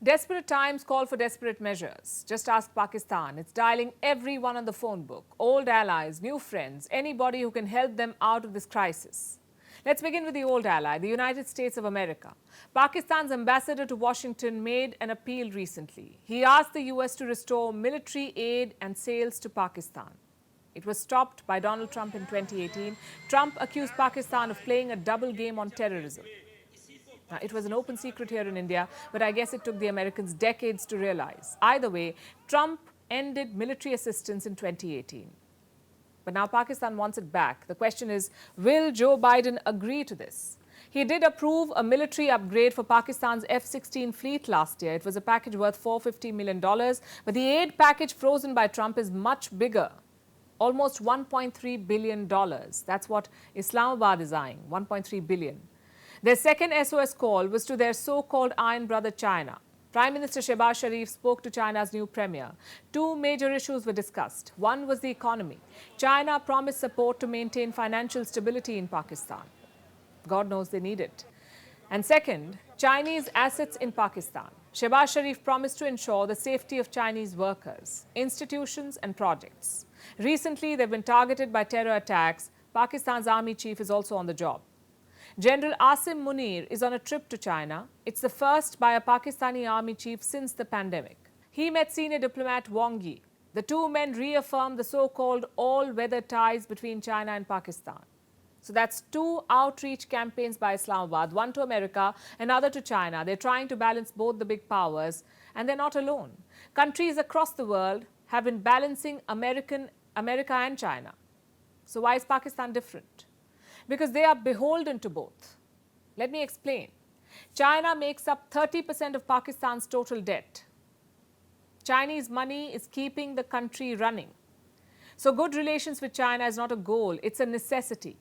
Desperate times call for desperate measures. Just ask Pakistan. It's dialing everyone on the phone book, old allies, new friends, anybody who can help them out of this crisis. Let's begin with the old ally, the United States of America. Pakistan's ambassador to Washington made an appeal recently. He asked the US to restore military aid and sales to Pakistan. It was stopped by Donald Trump in 2018. Trump accused Pakistan of playing a double game on terrorism. Now, it was an open secret here in India, but I guess it took the Americans decades to realize. Either way, Trump ended military assistance in 2018. But now Pakistan wants it back. The question is, will Joe Biden agree to this? He did approve a military upgrade for Pakistan's F-16 fleet last year. It was a package worth $450 million. But the aid package frozen by Trump is much bigger, almost $1.3 billion. That's what Islamabad is eyeing, $1.3 billion. Their second SOS call was to their so-called iron brother China. Prime Minister Shahbaz Sharif spoke to China's new premier. Two major issues were discussed. One was the economy. China promised support to maintain financial stability in Pakistan. God knows they need it. And second, Chinese assets in Pakistan. Shahbaz Sharif promised to ensure the safety of Chinese workers, institutions and projects. Recently, they've been targeted by terror attacks. Pakistan's army chief is also on the job. General Asim Munir is on a trip to China. It's the first by a Pakistani army chief since the pandemic. He met senior diplomat Wang Yi. The two men reaffirmed the so-called all-weather ties between China and Pakistan. So that's two outreach campaigns by Islamabad, one to America, another to China. They're trying to balance both the big powers, and they're not alone. Countries across the world have been balancing America and China. So why is Pakistan different? Because they are beholden to both. Let me explain. China makes up 30% of Pakistan's total debt. Chinese money is keeping the country running. So good relations with China is not a goal, it's a necessity.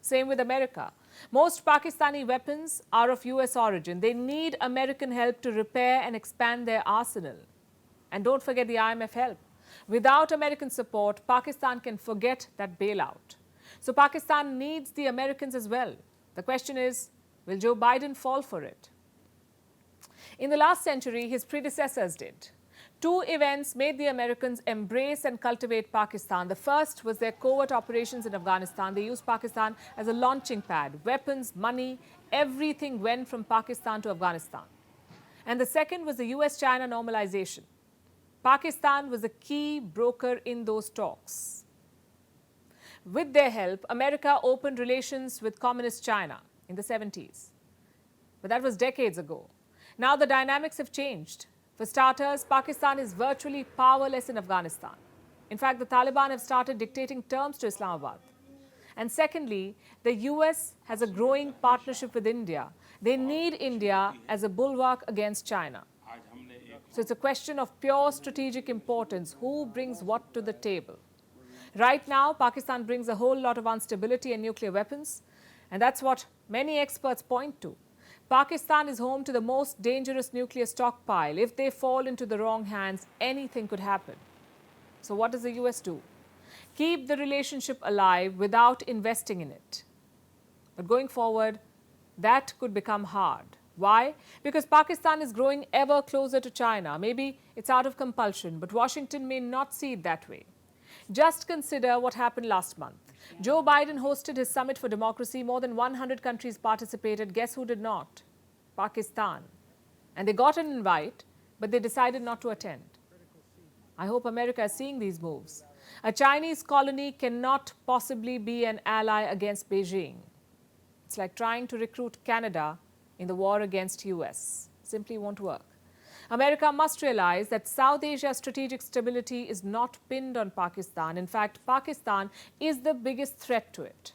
Same with America. Most Pakistani weapons are of US origin. They need American help to repair and expand their arsenal. And don't forget the IMF help. Without American support, Pakistan can forget that bailout. So Pakistan needs the Americans as well. The question is, will Joe Biden fall for it? In the last century, his predecessors did. Two events made the Americans embrace and cultivate Pakistan. The first was their covert operations in Afghanistan. They used Pakistan as a launching pad. Weapons, money, everything went from Pakistan to Afghanistan. And the second was the US-China normalization. Pakistan was a key broker in those talks. With their help, America opened relations with communist China in the 70s. But that was decades ago. Now the dynamics have changed. For starters, Pakistan is virtually powerless in Afghanistan. In fact, the Taliban have started dictating terms to Islamabad. And secondly, the US has a growing partnership with India. They need India as a bulwark against China. So it's a question of pure strategic importance. Who brings what to the table? Right now, Pakistan brings a whole lot of instability and nuclear weapons, and that's what many experts point to. Pakistan is home to the most dangerous nuclear stockpile. If they fall into the wrong hands, anything could happen. So what does the US do? Keep the relationship alive without investing in it. But going forward, that could become hard. Why? Because Pakistan is growing ever closer to China. Maybe it's out of compulsion, but Washington may not see it that way. Just consider what happened last month. Joe Biden hosted his summit for democracy. More than 100 countries participated. Guess who did not? Pakistan. And they got an invite, but they decided not to attend. I hope America is seeing these moves. A Chinese colony cannot possibly be an ally against Beijing. It's like trying to recruit Canada in the war against US. Simply won't work. America must realize that South Asia's strategic stability is not pinned on Pakistan. In fact, Pakistan is the biggest threat to it.